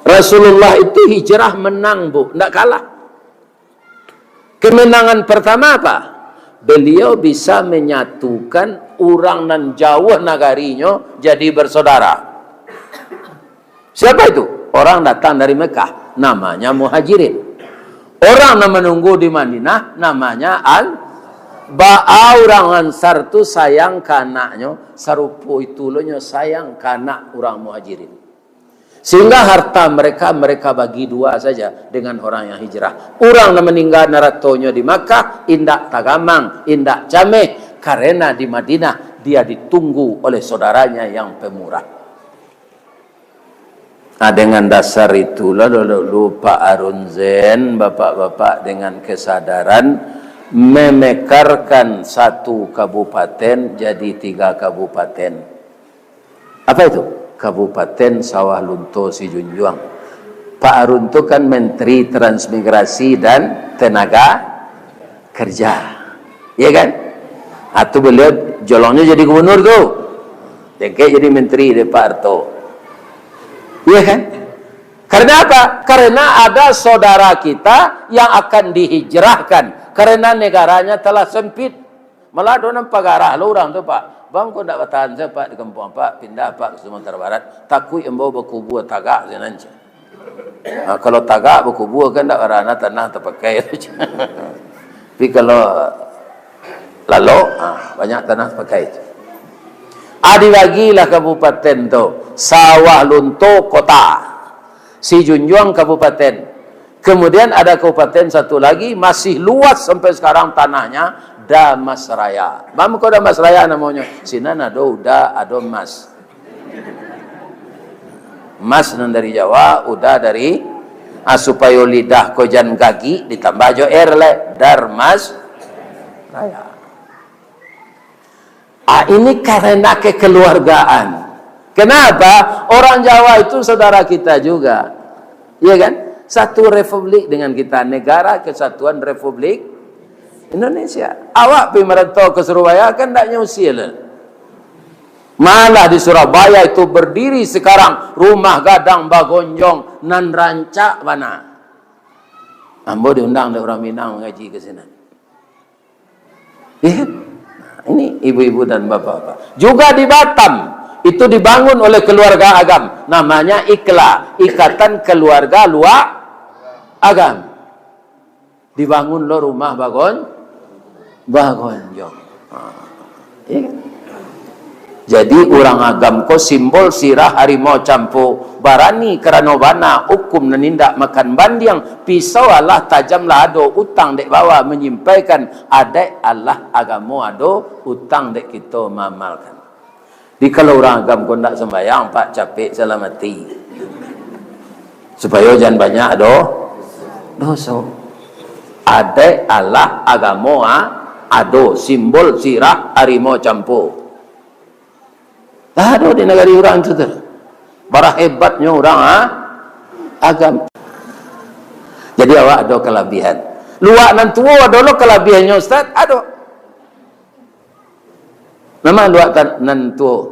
Rasulullah itu hijrah menang, Bu. Tidak kalah. Kemenangan pertama apa? Beliau bisa menyatukan orang nan jauh nagarinya jadi bersaudara. Siapa itu? Orang datang dari Mekah. Namanya Muhajirin. Orang yang menunggu di Madinah namanya orang Ansar itu sayang ke anaknya. Sarupo itu lonya sayang ke anak orang Muhajirin. Sehingga harta mereka bagi dua saja dengan orang yang hijrah. Orang yang meninggal naratonya di Makkah, indak tagamang, indak cameh. Karena di Madinah, dia ditunggu oleh saudaranya yang pemurah. Nah, dengan dasar itulah dulu Pak Arun Zen, bapak-bapak dengan kesadaran, memekarkan satu kabupaten jadi 3 kabupaten. Apa itu? Kabupaten Sawah Lunto Sijunjuang. Pak Arun itu kan Menteri Transmigrasi dan Tenaga Kerja, ya kan? Atau beliau jolongnya jadi gubernur tuh, jadi Menteri di Pak Arto, ya kan? Karena apa? Karena ada saudara kita yang akan dihijrahkan karena negaranya telah sempit. Malah ada orang pagarah lo orang tu Pak. Bang kau tak bertahan saya Pak di kampung Pak, pindah Pak ke Sumatera Barat. Takut yang bawa berkubur tagak je nanti. Kalau tagak berkubur kan tak berana tanah terpakai. Tapi kalau lalu banyak tanah terpakai. Adi bagilah kabupaten tu Sawah Lunto Kota, Sijunjuang Kabupaten. Kemudian ada kabupaten satu lagi masih luas sampai sekarang tanahnya, Damasraya. Bang kau Damasraya namanya. Sinan ada mas. Mas nan dari Jawa, udah dari supaya lidah kojan gagi ditambah jo le Darmas Raya. Ini karena kekeluargaan. Kenapa? Orang Jawa itu saudara kita juga. Iya kan? Satu republik dengan kita, Negara Kesatuan Republik Indonesia. Awak pergi merantau ke Surabaya kan tak nyusil. Malah di Surabaya itu berdiri sekarang rumah gadang bagonjong nan rancak mana. Ambo diundang oleh orang Minang mengaji ke sana. Ya, ini ibu-ibu dan bapak-bapak. Juga di Batam itu dibangun oleh keluarga agam, namanya IKLA, Ikatan Keluarga Luar Agam. Dibangun lo rumah bagonjong. Ya kan? Jadi orang agam ko simbol sirah harimau campo barani keranobana hukum menindak makan bandiang pisau Allah tajam lah ado utang dek bawa menyimpaikan adek Allah agamo ado utang dek kita mamalkan. Di kalau orang agam ko ndak sembayang pak capek selamati supaya jangan banyak dosa. Adek Allah agamo ado simbol sirah harimau campo. Ada di negara orang itu tu. Bara hebatnya orang agam. Jadi awak ada kelebihan. Luak nan tua ada lo kelebihannya Ustaz? Ada. Memang luak nan tua.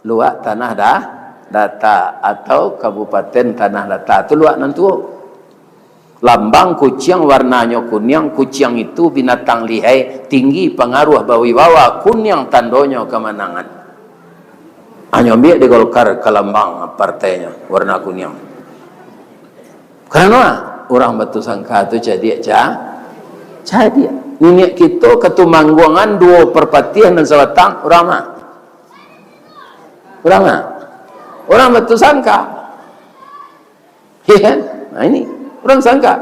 Luak tanah data atau kabupaten tanah data itu luak nan tua. Lambang kucing warnanya kuning, kucing itu binatang lihai, tinggi pengaruh bawi-bawa, kuning tandonya kemenangan. Hanya ambil di Golkar ke lambang partainya warna kuning. Karena orang batu sangka itu jadi nenek kita ketumangguangan dua perpatian dan sewatang orang batu sangka. Ya, nah ini orang sangka.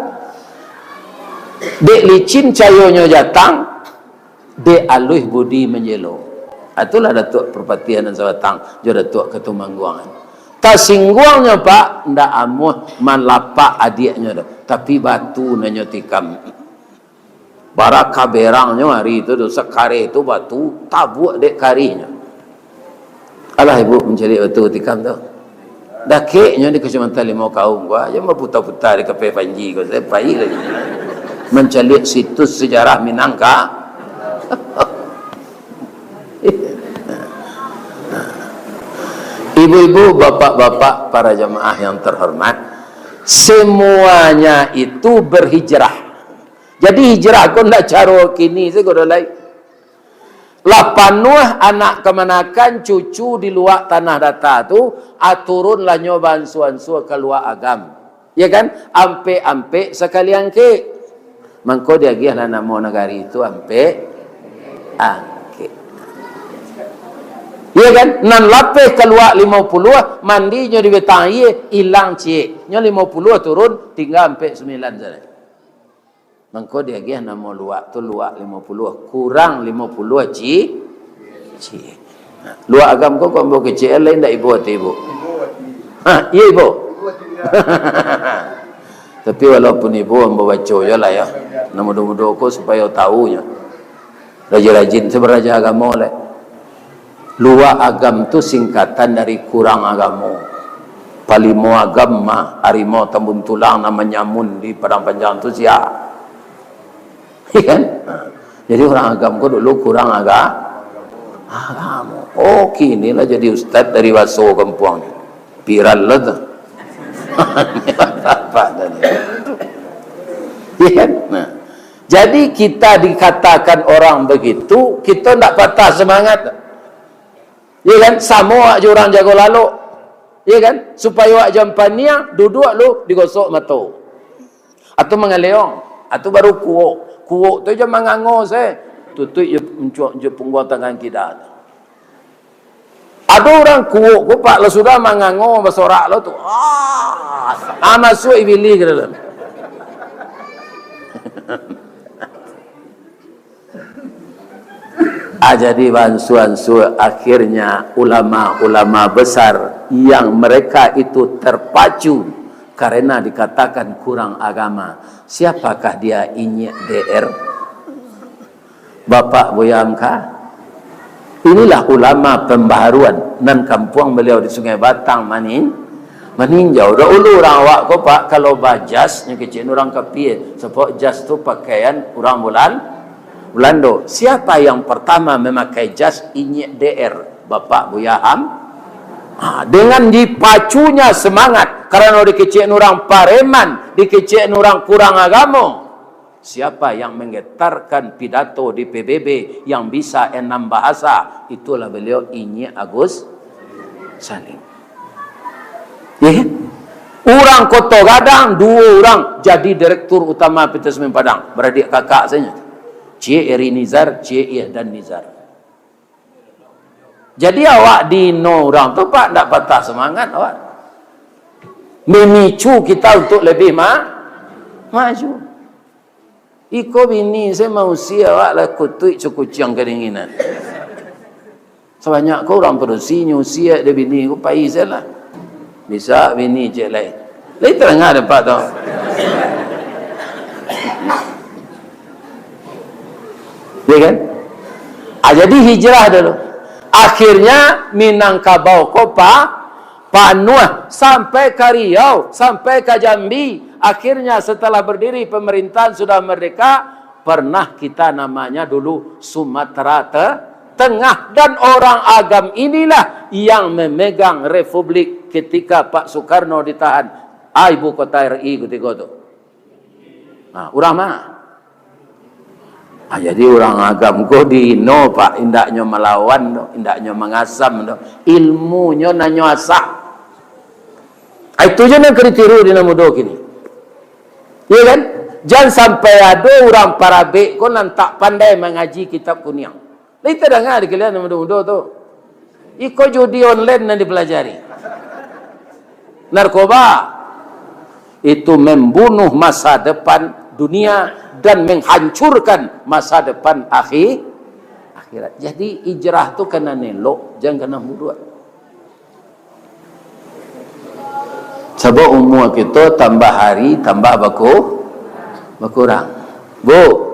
Dek licin cayonya jatang, dek aluh budi menjelo. Itulah Datuk Perpatian dan Sawatang, juga Datuk Ketumangguangan. Tak singguangnya Pak, ndak amuh man lapak adiknya dah. Tapi batu nanya tikam. Barak kaberangnya hari itu sekari itu batu tabuk dek karinya. Alah ibu mencari batu tikam tu. Dakeknya di Kecamatan Limau Kaum gua, aja mau putar-putar di Kafe Panji gua, saya payah lagi. Mencari situs sejarah Minangka. Ibu-ibu, bapak-bapak, para jemaah yang terhormat, semuanya itu berhijrah. Jadi hijrah kau nak caro kini saya kau dah lapanuh anak kemanakan cucu di luar tanah data tu aturun lah nyoban suan-suan keluar agam. Ya kan? Ampe-ampe sekalian ke. Mangko dia giah lah nama negari itu ampe iya kan? Nan lapeh keluar 50, mandinya di betang iya, hilang cie. Nya 50 turun, tinggal sampai 9 saja. Mangko dia gih nama luak tu luak 50, kurang 50 cie. Luak agam kau ambil kecil lain dak ibu atau ibu? Iya ibu. Tapi walaupun ibu ambil baca je lah ya. Mudah-mudahan kau supaya tahunya. Rajin-rajin seberaja agama lah. Luar agam tu singkatan dari kurang agama. Palimo agam mah harimau tambun tulang namanya mun di Padang Panjang tu sia. Kan? Jadi orang agam ko dulu kurang agama. Oh kini lah jadi ustaz dari Waso Kampung. Piral lah tu. Apa tadi? Kan? Nah, Jadi kita dikatakan orang begitu, kita tak patah semangat. Ya kan? Sama wak je orang jago lalu. Ya kan? Supaya wak jampan ni duduk lu digosok mata. Atau mengaleong, atau baru kuok. Kuok tu je mengango saya. Tutup je mencuak je punggung tangan kita. Ada orang kuok ku pak lo sudah mengango bersorak lo tu. Masuk iblis ke dalam. Jadi bansuan-suan akhirnya ulama-ulama besar yang mereka itu terpacu karena dikatakan kurang agama. Siapakah dia? Inyek DR Bapak Boyamka. Inilah ulama pembaharuan nan kampung beliau di Sungai Batang meninjau. Dahulu orang awak ko pak kalau bajas nya kecil orang kapie sebab jas tu pakaian orang Belanda. Siapa yang pertama memakai jas? Inyek DR Bapak Buya Ham. Dengan dipacunya semangat karena dikecil orang pareman, dikecil orang kurang agama. Siapa yang menggetarkan pidato di PBB yang bisa 6 bahasa? Itulah beliau, Inyek Agus Salim. Ya, orang Kota Gadang 2 orang jadi direktur utama PT Semen Padang, beradik kakak saja. Cik Eri Nizar, Cik Ihdan Nizar. Jadi awak dino orang tu pak tak patah semangat awak. Memicu kita untuk lebih maju. Iko bini saya mau awak lah kutuik cukuciang keringinan. Sebanyak kau orang perusi nyusia dia bini ku pai saya lah. Bisa bini cik lain. Lain terengah dapat tau. Ya kan? Jadi hijrah dulu. Akhirnya Minangkabau Kopa, Panuah sampai ke Riau, sampai ke Jambi. Akhirnya setelah berdiri pemerintahan sudah merdeka, pernah kita namanya dulu Sumatera Tengah. Dan orang agam inilah yang memegang republik ketika Pak Soekarno ditahan. Ibu kota RI ketika itu. Orang mana? Jadi orang agam ko dino pak indaknya melawan, indaknya mengasam, ilmunya nanyo asak. Itu je nak kriteria di namudo kini. Ya kan? Jangan sampai ada orang parabek ko nan tak pandai mengaji kitab kuning. Lain terdengar di kalian namudo tu. Iko judi online nan dipelajari. Narkoba itu membunuh masa depan dunia dan menghancurkan masa depan akhirat. Jadi hijrah tu kena nelok, jangan kena mudah. Sebab umur kita tambah hari tambah berkurang. Bu,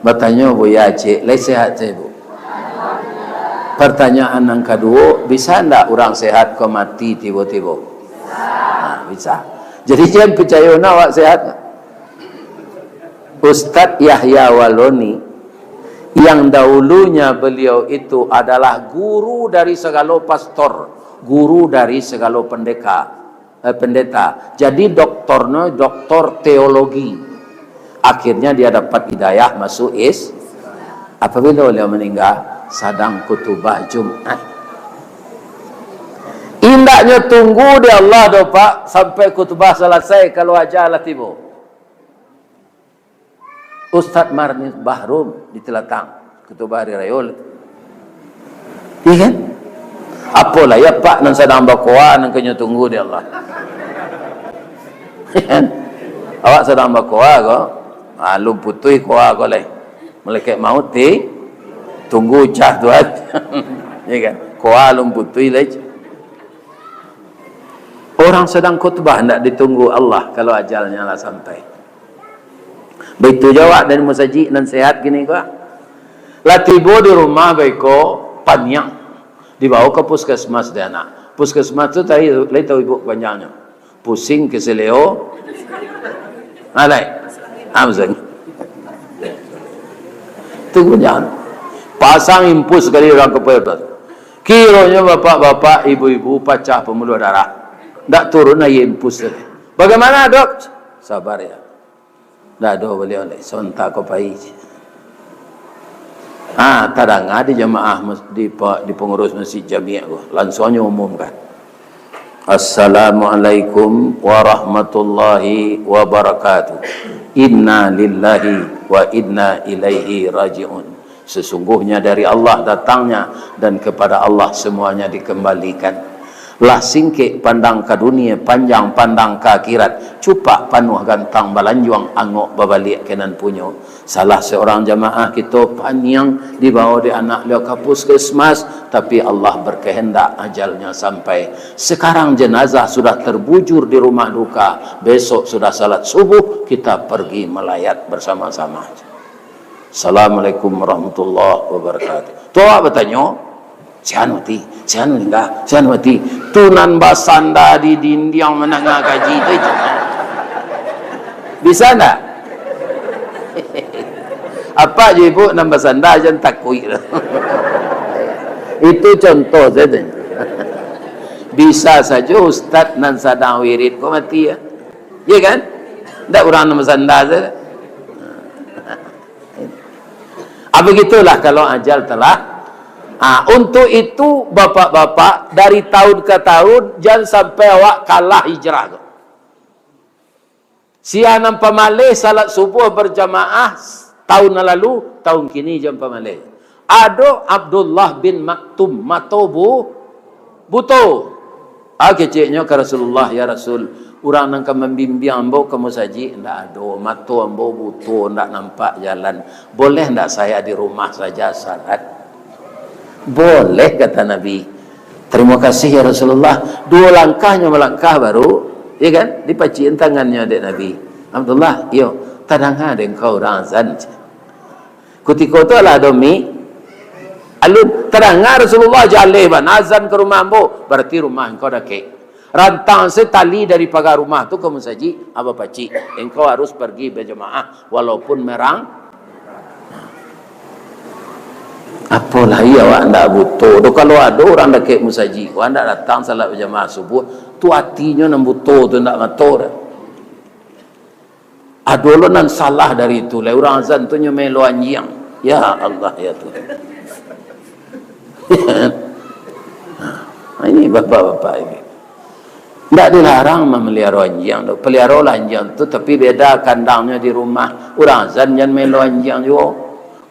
bertanya Bu ya cik, lai sehat saya bu? Pertanyaan yang kedua, bisa tak orang sehat kau mati tiba-tiba? Bisa. Jadi jangan percaya awak sehat. Ustadz Yahya Waloni yang dahulunya beliau itu adalah guru dari segala pastor, guru dari segala pendeta. Jadi doktornya doktor teologi. Akhirnya dia dapat hidayah masuk apabila beliau meninggal sadang khutbah Jumat. Indaknya tunggu di Allah doa Pak sampai khutbah selesai kalau ajalah tiba. Ustaz Marnis Bahrum di Telatang khutbah hari raya. Iya kan? Apalah ya Pak nan sedang berkoa nan kena tunggu di Allah. Awak sedang berkoa ko? Lu putih koa ko leh. Malaikat maut tunggu cah tuat. Ya kan? Koa lu putih leh. Orang sedang khutbah hendak ditunggu Allah kalau ajalnya lah sampai. Begitu jawab dari musajid dan sehat gini kok. Lah tiba di rumah baiko panjang. Dibawa ke puskesmas dia anak. Puskesmas tu tadi lai tahu ibu panjangnya. Pusing keseleo. Alai. Amzeng. Tunggu jangan. Pasang impus kali orang kepala. Kiranya bapak-bapak, ibu-ibu pecah pembuluh darah. Tak turun lagi impus tadi. Bagaimana dok? Sabar ya. Dah ada boleh oleh. Sontak kau pai. Tadang ada jemaah di pengurus masjid Jami' aku. Langsungnya umumkan. Assalamualaikum warahmatullahi wabarakatuh. Inna lillahi wa inna ilaihi raji'un. Sesungguhnya dari Allah datangnya dan kepada Allah semuanya dikembalikan. Lah singkik pandang ke dunia, panjang pandang ke akhirat, cupak panuh gantang balanjuang angok babalik kenan punyo. Salah seorang jamaah kita panjang dibawa di anak dia ke puskesmas, tapi Allah berkehendak ajalnya sampai. Sekarang jenazah sudah terbujur di rumah duka, besok sudah salat subuh, kita pergi melayat bersama-sama. Assalamualaikum warahmatullahi wabarakatuh. Tuan bertanya, sian mati, sian enggak, sian mati. Tunan basanda di dinding menengah gaji itu. Bisa enggak? Apa je ibu nambah sanda jangan takui. Itu contoh saja. Bisa saja ustaz nan sadang wirid kau mati ya. Ya kan? Tak orang nambah sanda saja. Begitulah kalau ajal telah. Untuk itu bapak-bapak dari tahun ke tahun jangan sampai awak kalah hijrah. Sianam pamalih salat subuh berjamaah tahun lalu, tahun kini jam pamalih. Ada Abdullah bin Maktum matobu buto. Keciknya ke Rasulullah, ya Rasul, orang nang membimbing ambo kamu saji ndak ada, mato ambo buto ndak nampak jalan. Boleh ndak saya di rumah saja salat? Boleh kata Nabi. Terima kasih ya Rasulullah. 2 langkahnya melangkah baru, ya kan? Dipaciin tangannya dek Nabi. Abdullah, yo, tadang ada engkau razan. Ketika itu adalah domi. Alun terangah Rasulullah jaleh ban azan ke rumah ambo, berarti rumah engkau dah ke. Rantang setali dari pagar rumah tu kamu saji, apa paci? Engkau harus pergi berjemaah walaupun merang. Apalah iya awak ndak butuh. Do kalau ada orang dah ke musaji, awak ndak datang salat berjemaah subuh, tu hatinya nan butuh tu ndak mator. Adolo nan salah dari itu. Lai orang azan tu nya melo anjing. Ya Allah ya Tuhan. Ini bapak-bapak ini. Tidak dilarang memelihara anjing. Pelihara anjing tu tapi beda kandangnya di rumah. Orang azan jangan melo anjing juga.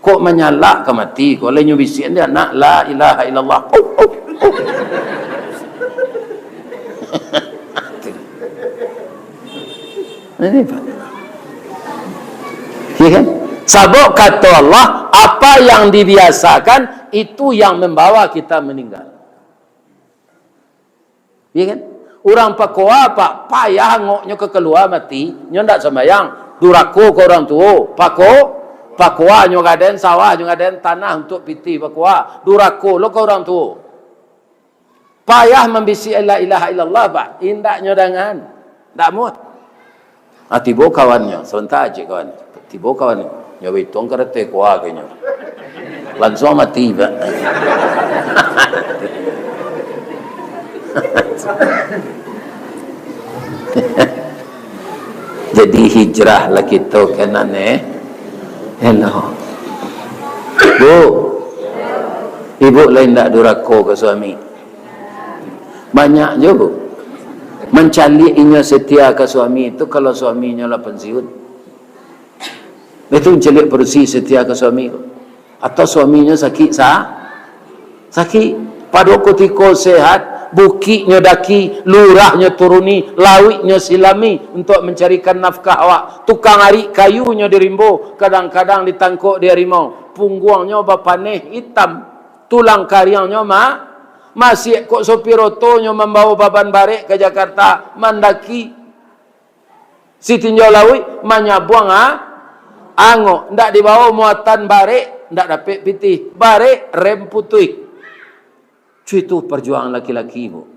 Kok menyalak ke mati? Kok lainnya bisik dia nak la ilaha illallah. Ini Pak. Ya kan? Sabuk kata Allah, apa yang dibiasakan itu yang membawa kita meninggal. Ya kan? Orang pakoa pak payah ngoknya ke keluar mati, nyo ndak sembayang, durako ke orang tua, pakoa nyo gaden sawah nyo gaden tanah untuk piti pakoa, durako lo ke orang tua. Payah membisi la ilaha illallah pak, indak nyo dengan, ndak muat. Tiba kawannya, sebentar aja kawan. Tiba kawannya, nyawa itong kereta kuah kayaknya. Langsung mati pak. Jadi hijrah lah kita kanan hello. Bu, ibu lain tak durako ke suami. Banyak je bu. Mencalinya setia ke suami itu kalau suaminya lah pensiun. Itu mencalik bersih setia ke suami. Atau suaminya sakit sakit. Pada ketika sehat, bukitnya daki, lurahnya turuni, lawiknya silami untuk mencarikan nafkah awak. Tukang arik kayunya dirimbo, kadang-kadang ditangkuk dia rimau. Pungguangnya bapaneh hitam, tulang kariangnya masih kok sopir otonya membawa baban barek ke Jakarta mendaki si tinjau lawi manyabuang angok ndak dibawa muatan barek ndak dapat pitih barek rem putih. Itu perjuangan laki-laki bu.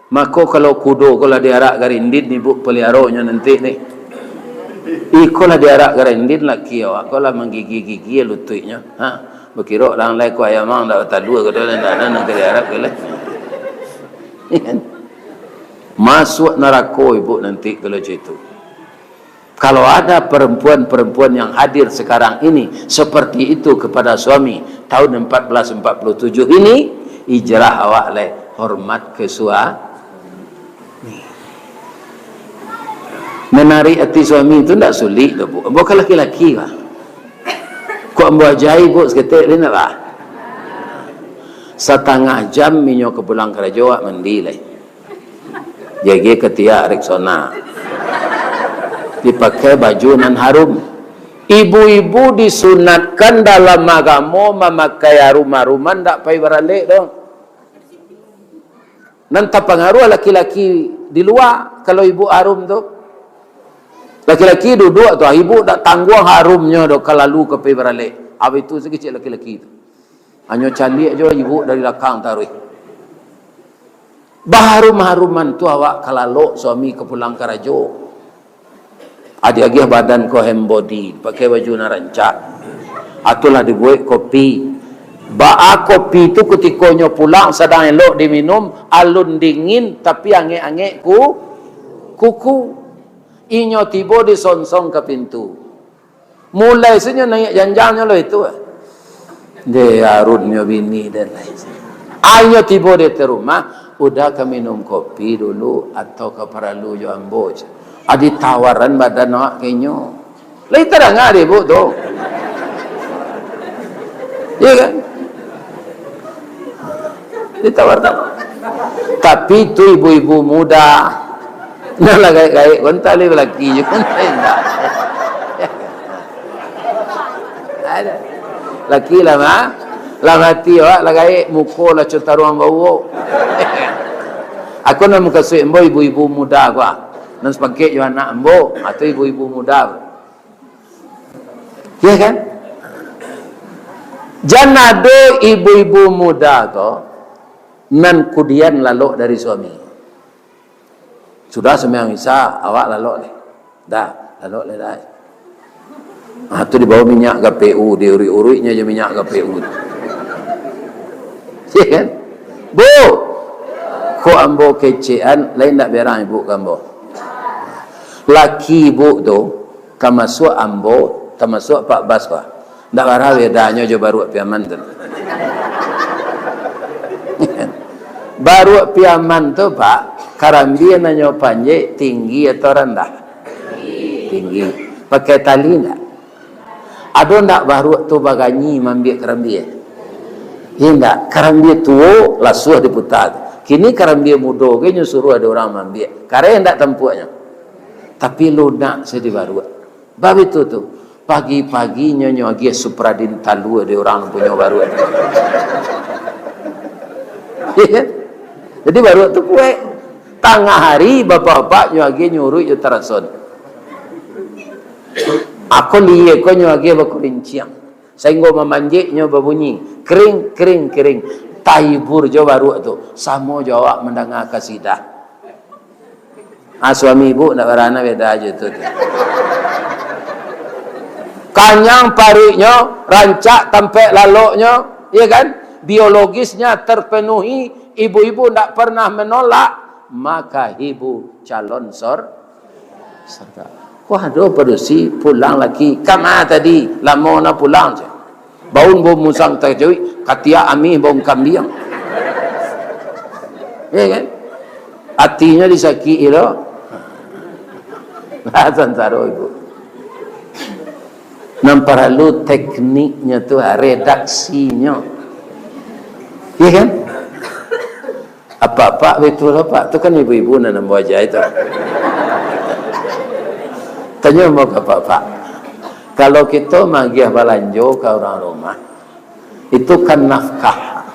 Maka kalau kudo kalau diarak garindit ni bu peliharonya nanti ni ikolah diarak garindit laki awak kalau menggigi-gigi lututnya berkira orang lain ku ayam mang dak dua ke dalam dak nak ke diarak ke lah. Masuk neraka ibu nanti kalau itu. Kalau ada perempuan-perempuan yang hadir sekarang ini seperti itu kepada suami tahun 1447 ini, ijrah awak le hormat ke suami. Menarik hati suami itu tidak sulit tu, Bu. Bukan laki-laki lah. Kok ambo jahit, Bu, seketik ni nak lah. Setengah jam minyo ke pulang kerja awak mandi le. Jadi ketiak Rexona. Dipakai baju nan harum. Ibu-ibu disunatkan dalam agama memakai harum-haruman tak payah beralik dong. Nanti pengaruh laki-laki di luar kalau ibu harum tu. Laki-laki duduk tu, ibu tak tangguh harumnya dok kalau lalu ke payah beralik. Apa itu sekecil laki-laki tu. Hanya cantik aja ibu dari belakang taruh. Baharum-haruman tu awak kalau suami ke pulang kerja. Adik-adik badan ko hembody, pakai baju narancak. Atulah dibuat kopi. Ba'a kopi tu ketikanya pulang sedang elok diminum, alun dingin tapi angek-angek kuku. Inyo tiba disonsong ke pintu. Mulai senyum naik janjangnya lo itu. Dia arunnya bini dan lain. Inyo tiba di rumah, udah ke minum kopi dulu atau ke perlu jo ambo. Adi tawaran badan awak kayaknya. Lai terang ada ibu tu. Iya kan? Ditawar-tawar. Tapi tu ibu-ibu muda. Nah lah gaya-gaya. Kontak lagi lelaki je. Kontak tak. Ada. Laki lah mah. Lah hati awak lah gaya. Muka lah cerita ruang bau. Aku nak muka suik ibu-ibu muda aku. Dan sebagai juga anak ambo atau ibu-ibu muda. Ya kan? Jangan ada ibu-ibu muda ko nan kudian lalok dari suami. Sudah sembiang isa awak lalok le. Dah, lalok le dah. Tu dibawa minyak KPU, diuri-urinya je minyak KPU. Ya kan? Bu, ko ambo kecean lain tak berang ibu ambo. Laki ibu tu kamasuk ambo termasuk Pak Baswa ndak barah bedanya jo baru piaman tu. Baru piaman tu Pak karambia nanyo panjang tinggi atau rendah? Tinggi. Pakai tali ndak? Ada ndak baru tu baganyi mambil karambia? Ya ndak, karambia tua lasuh diputar. Kini karambia muda ke nyuruh ada orang mambil. Karena ndak tempuhnya. Tapi lunak sedih baru. Bab itu tu. Pagi-pagi nyonya lagi supradin talu ada orang punya baru. Ya. Jadi baru tu kue. Tengah hari bapak-bapak nyonya lagi nyuruh itu terason. Aku lihat kau nyonya lagi berkurinciang. Sehingga memanjiknya berbunyi. Kering, kering, kering. Taibur jo baru tu. Sama jawab mendengar kasidah. Suami ibu nak berana beda aja tu. Kanyang pariknya, rancak tempat laloknya, ya kan? Biologisnya terpenuhi, ibu-ibu tak pernah menolak, maka ibu calon serta. Wah, do perusi pulang lagi. Kama tadi, lama nak pulang je. Baun bom musang terjui, katia ami bom kambing. Ya kan? Hatinya disakiti lo. Bahasan taruh ibu. Nampak perlu tekniknya tu, redaksinya. Ya kan? Apa-apa betul apa? Tu kan ibu-ibu nak buat aja itu. Tanya mau ke apa-apa. Kalau kita magiah balanjo ke orang rumah, itu kan nafkah.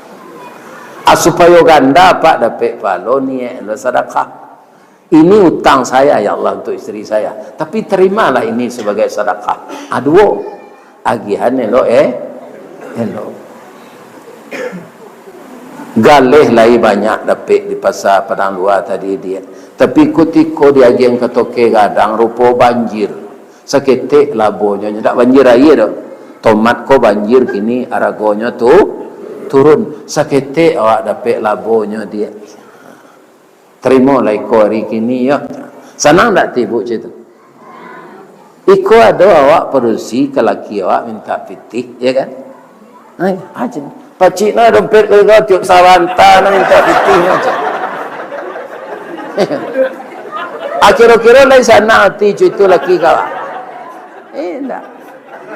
Supaya ganda pak dapat palo ni sedekah. Ini utang saya ya Allah untuk istri saya. Tapi terimalah ini sebagai sedekah. Aduh, agihan elo elo. Galih lagi banyak dapat di pasar Padang Luar tadi dia. Tapi kutiko dia yang ketoke gadang rupa banjir. Seketik labonya tak banjir air dah. Tomat ko banjir kini aragonya tu turun. Seketik awak dapat labonya dia. Terima lah iko hari kini ya. Senang tak tibu cerita? Iko ada awak perusi ke laki awak minta pitih, ya kan? Ay, aja. Pacik na dompet ke kau tiup sawanta na minta pitih aja. Akhir-akhir lain sana hati itu laki kau. Enggak.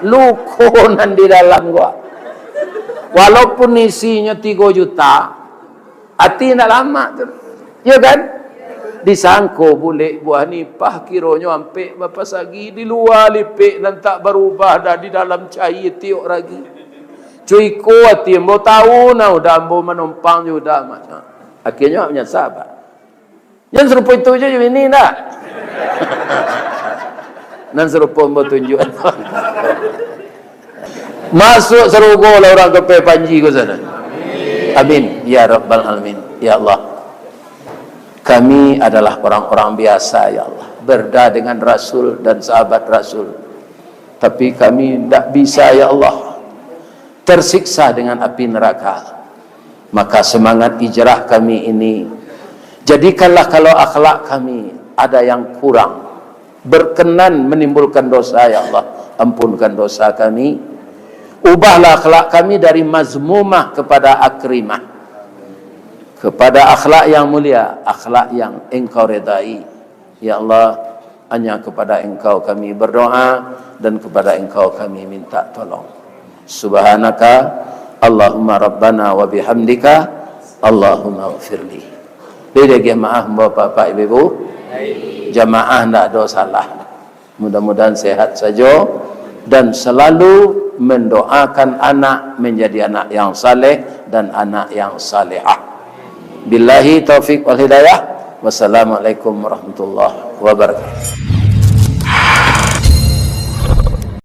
Lukonan di dalam gua. Walaupun isinya 3 juta, hati nak lama tu. Ya kan? Disangko boleh buah nipah kironya ampe bapa sagi di luar lipik dan tak berubah dah di dalam cair tiuk lagi. Cuy ko hati mau tahu na udah mau menumpang juga macam. Akhirnya punya sahabat. Yang serupa itu je ini nak. Dan serupa mau tunjuk. Masuk serugo lah orang ke Panji ke sana. Amin ya rabbal alamin. Ya Allah. Kami adalah orang-orang biasa ya Allah, berda dengan Rasul dan sahabat Rasul. Tapi kami tidak bisa ya Allah, tersiksa dengan api neraka. Maka semangat hijrah kami ini, jadikanlah kalau akhlak kami ada yang kurang, berkenan menimbulkan dosa ya Allah, ampunkan dosa kami. Ubahlah akhlak kami dari mazmumah kepada akrimah, kepada akhlak yang mulia, akhlak yang engkau redai. Ya Allah, hanya kepada engkau kami berdoa dan kepada engkau kami minta tolong. Subhanaka Allahumma rabbana wa bihamdika Allahumma ghafirli. Bila jemaah bapak ibu, jemaah tidak ada salah. Mudah-mudahan sehat saja dan selalu mendoakan anak menjadi anak yang saleh dan anak yang salihah. Billahi taufiq wal hidayah. Wassalamualaikum warahmatullahi wabarakatuh.